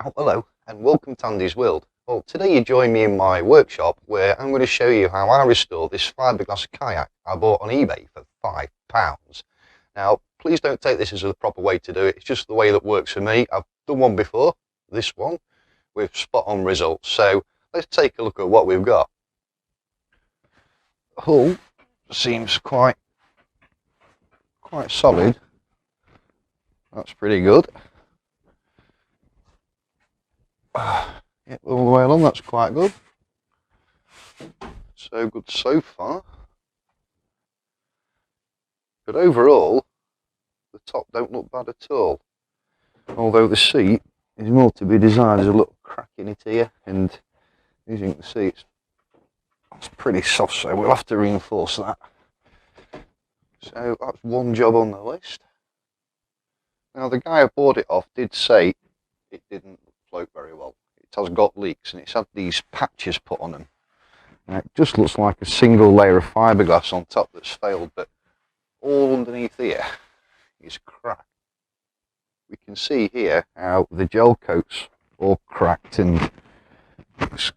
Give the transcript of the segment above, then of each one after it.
Oh, hello and welcome to Andy's World. Well, today you join me in my workshop where I'm going to show you how I restore this fiberglass kayak I bought on eBay for £5. Now, please don't take this as the proper way to do it. It's just the way that works for me. I've done one before, this one, with spot on results. So let's take a look at what we've got. The hull seems quite solid. That's pretty good. Yeah, all the way along, that's quite good. So good so far. But overall, the top don't look bad at all. Although the seat is more to be desired. There's a little crack in it here, and as you can see, it's pretty soft, so we'll have to reinforce that. So that's one job on the list. Now, the guy I bought it off did say it didn't float very well. It has got leaks, and it's had these patches put on them. Now, it just looks like a single layer of fiberglass on top that's failed, but all underneath here is cracked. We can see here how the gel coat's all cracked and it's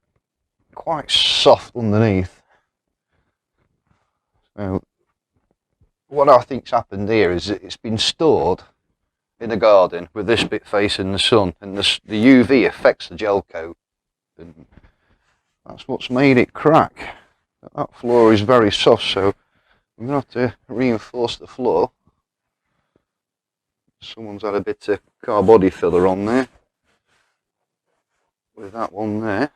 quite soft underneath. So what I think's happened here is that it's been stored in a garden with this bit facing the sun, and the UV affects the gel coat, and that's what's made it crack. That floor is very soft, so I'm going to have to reinforce the floor. Someone's had a bit of car body filler on there with that one there,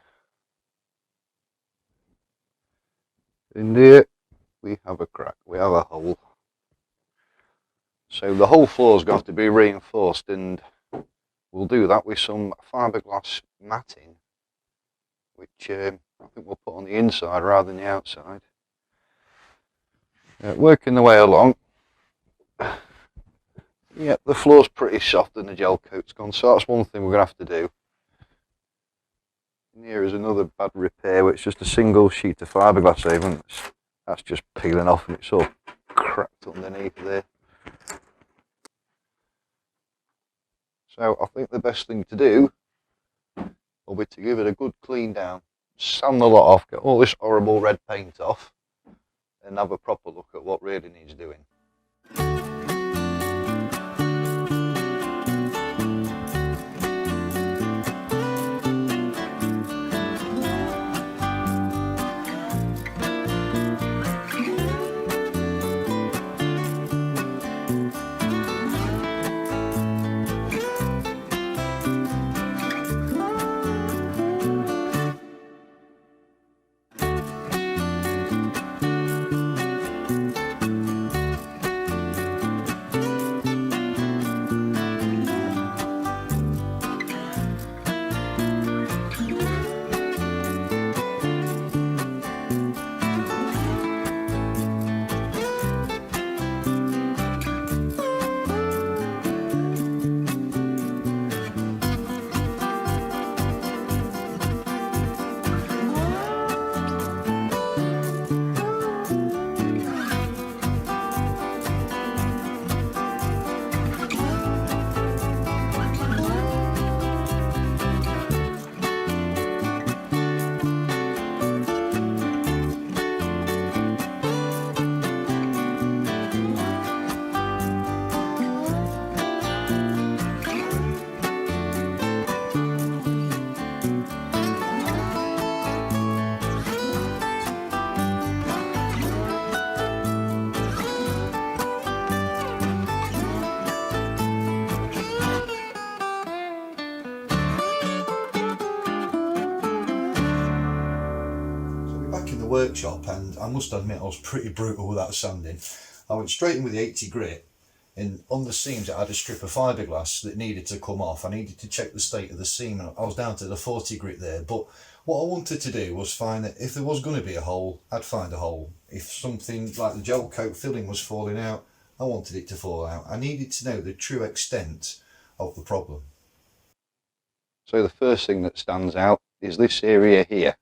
and here we have a crack, we have a hole. So the whole floor's got to be reinforced, and we'll do that with some fiberglass matting, which I think we'll put on the inside rather than the outside. Working the way along. Yeah, the floor's pretty soft and the gel coat's gone, so that's one thing we're going to have to do. And here is another bad repair, which is just a single sheet of fiberglass over, and that's just peeling off and it's all cracked underneath there. So I think the best thing to do will be to give it a good clean down, sand the lot off, get all this horrible red paint off, and have a proper look at what really needs doing. Workshop, and I must admit I was pretty brutal with that sanding. I went straight in with the 80 grit, and on the seams it had a strip of fiberglass that needed to come off. I needed to check the state of the seam, and I was down to the 40 grit there. But what I wanted to do was find that if there was going to be a hole, I'd find a hole. If something like the gel coat filling was falling out, I wanted it to fall out. I needed to know the true extent of the problem. So the first thing that stands out is this area here.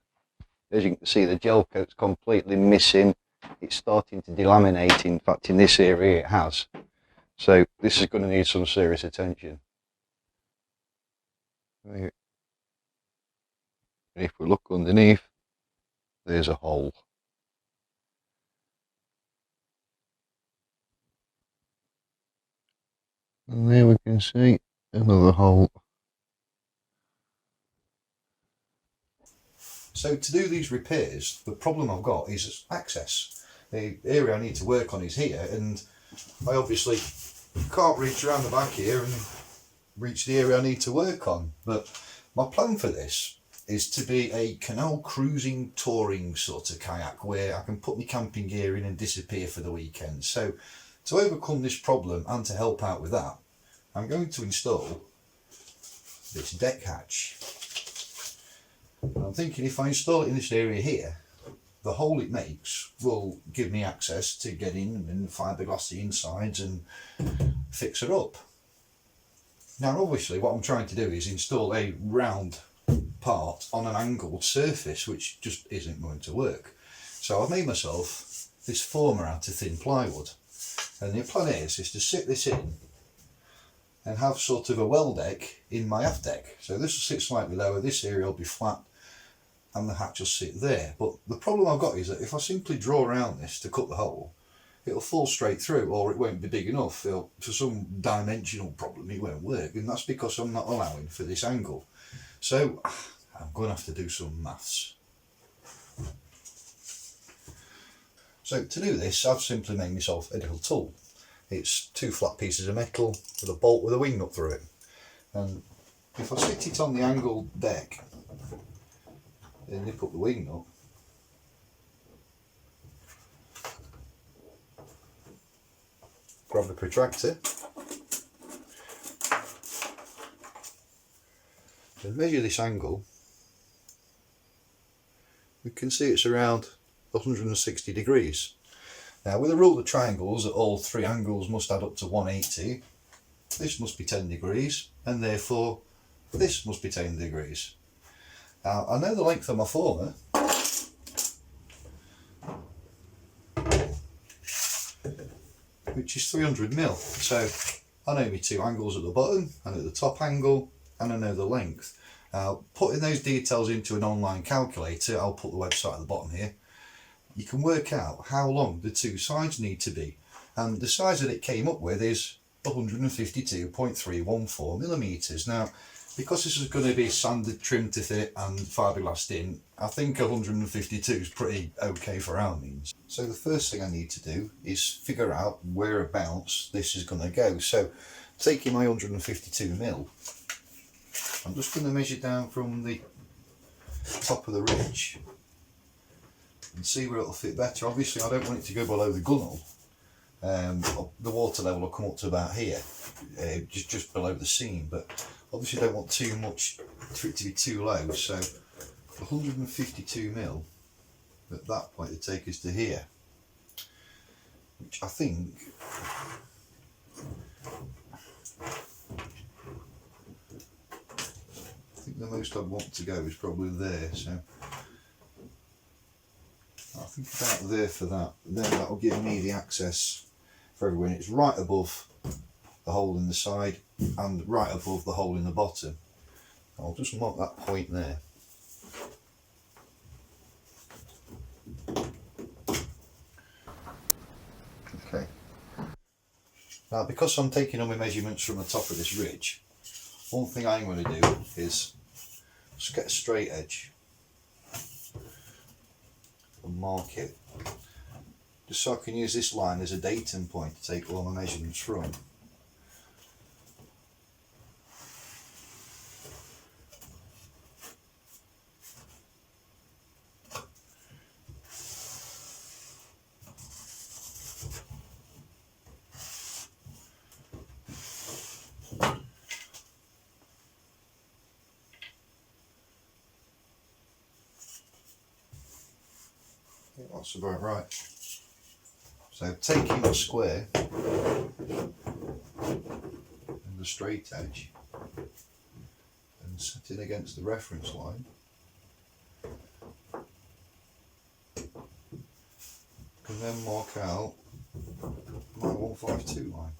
As you can see, the gel coat's completely missing. It's starting to delaminate. In fact, in this area it has. So this is going to need some serious attention. And if we look underneath, there's a hole. And there we can see another hole. So to do these repairs, the problem I've got is access. The area I need to work on is here, and I obviously can't reach around the back here and reach the area I need to work on. But my plan for this is to be a canal cruising touring sort of kayak where I can put my camping gear in and disappear for the weekend. So to overcome this problem and to help out with that, I'm going to install this deck hatch. I'm thinking if I install it in this area here, the hole it makes will give me access to get in and fibreglass the insides and fix it up. Now obviously what I'm trying to do is install a round part on an angled surface, which just isn't going to work. So I've made myself this former out of thin plywood, and the plan is to sit this in and have sort of a well deck in my aft deck. So this will sit slightly lower, this area will be flat, and the hatch will sit there. But the problem I've got is that if I simply draw around this to cut the hole, it'll fall straight through, or it won't be big enough. For some dimensional problem it won't work, and that's because I'm not allowing for this angle. So I'm going to have to do some maths. So to do this, I've simply made myself a little tool. It's two flat pieces of metal with a bolt with a wing nut through it, and if I sit it on the angled deck and nip up the wing nut, grab the protractor and measure this angle, we can see it's around 160 degrees. Now with a rule of triangles that all three angles must add up to 180, this must be 10 degrees, and therefore this must be 10 degrees. Now I know the length of my former, which is 300mm, so I know my two angles at the bottom and at the top angle, and I know the length. Now putting those details into an online calculator, I'll put the website at the bottom here, you can work out how long the two sides need to be, and the size that it came up with is 152.314mm. Now because this is going to be sanded, trimmed to fit and fiberglassed in, I think 152 is pretty okay for our means. So the first thing I need to do is figure out whereabouts this is going to go. So taking my 152mm, I'm just going to measure down from the top of the ridge and see where it'll fit better. Obviously I don't want it to go below the gunnel. The water level will come up to about here, just below the seam, but obviously don't want too much for it to be too low. So 152mm at that point to take us to here, which I think the most I'd want to go is probably there. So I think about there for that. Then that will give me the access for everywhere. And it's right above the hole in the side and right above the hole in the bottom. I'll just mark that point there. Okay. Now because I'm taking all my measurements from the top of this ridge, one thing I'm going to do is just get a straight edge and mark it, just so I can use this line as a datum point to take all my measurements from. That's about right. So taking the square and the straight edge and setting against the reference line, can then mark out my 152 line.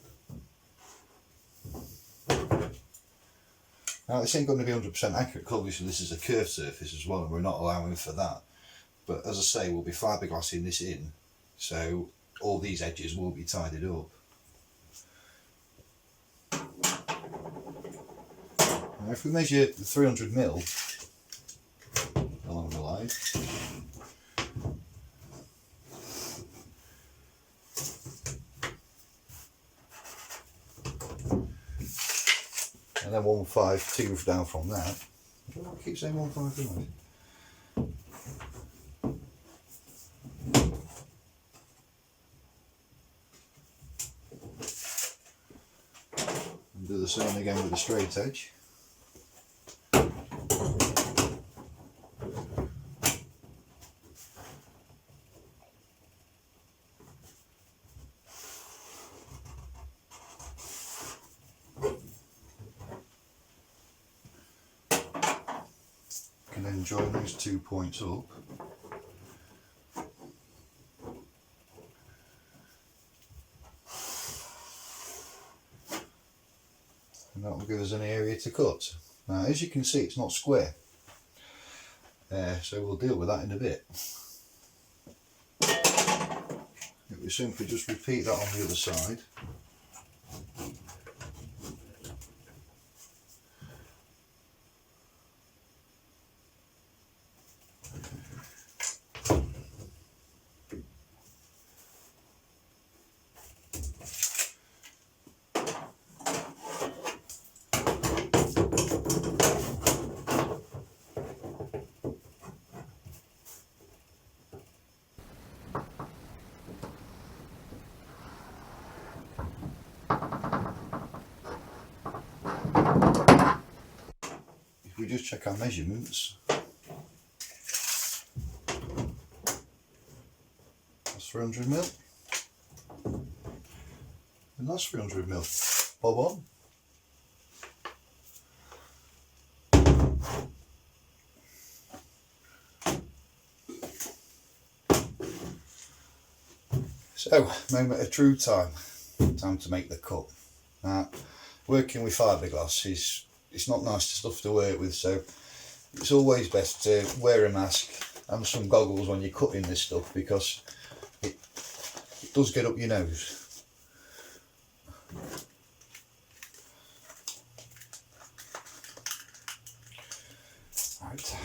Now this ain't going to be 100% accurate because obviously this is a curved surface as well and we're not allowing for that. But as I say, we'll be fibreglassing this in, so all these edges will be tidied up. Now if we measure the 300mm along the line, and then 152 down from that. I don't know why I keep saying 152. And do the same again with the straight edge. And then join those 2 points up. And that will give us an area to cut. Now as you can see, it's not square, so we'll deal with that in a bit. If we simply just repeat that on the other side. If we just check our measurements, that's 300mm, and that's 300mm, bob on. So, moment of true time to make the cut. Now, working with fibreglass it's not nice stuff to work with, so it's always best to wear a mask and some goggles when you're cutting this stuff, because it does get up your nose. Right.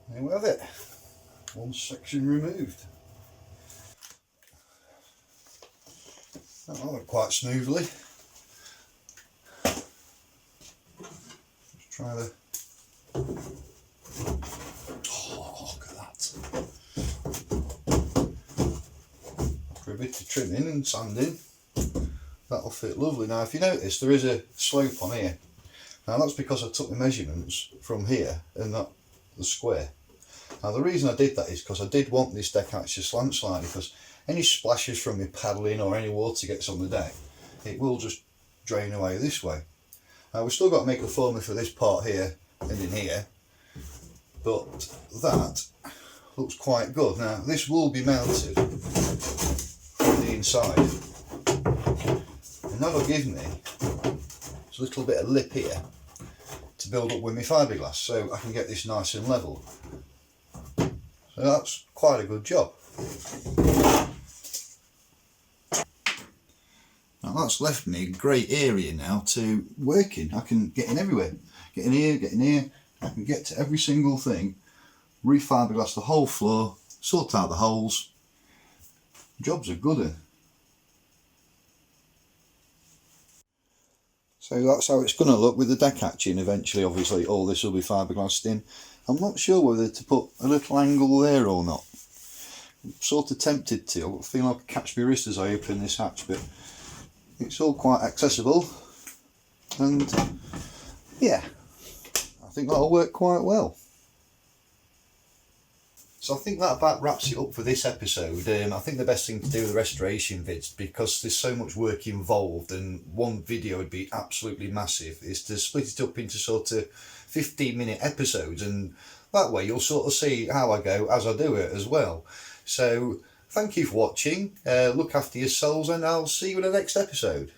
There we have it, one section removed. That went quite smoothly. Let's try the... Oh, look at that. After a bit of trimming and sanding, that'll fit lovely. Now if you notice, there is a slope on here. Now that's because I took the measurements from here and that the square. Now the reason I did that is because I did want this deck actually to slant slightly, because any splashes from me paddling or any water gets on the deck, it will just drain away this way. Now we've still got to make the formula for this part here and in here, but that looks quite good. Now this will be mounted from the inside, and that'll give me a little bit of lip here to build up with my fibreglass, so I can get this nice and level. So that's quite a good job. Now that's left me a great area now to work in. I can get in everywhere. Get in here, get in here. I can get to every single thing. Refibreglass the whole floor, sort out the holes. Job's a good one. So that's how it's going to look with the deck hatching. Eventually, obviously, all this will be fibreglassed in. I'm not sure whether to put a little angle there or not. I'm sort of tempted to. I feel like I catch my wrist as I open this hatch, but it's all quite accessible. And yeah, I think that'll work quite well. So I think that about wraps it up for this episode. I think the best thing to do with the restoration vids, because there's so much work involved and one video would be absolutely massive, is to split it up into sort of 15-minute episodes, and that way you'll sort of see how I go as I do it as well. So thank you for watching, look after yourselves, and I'll see you in the next episode.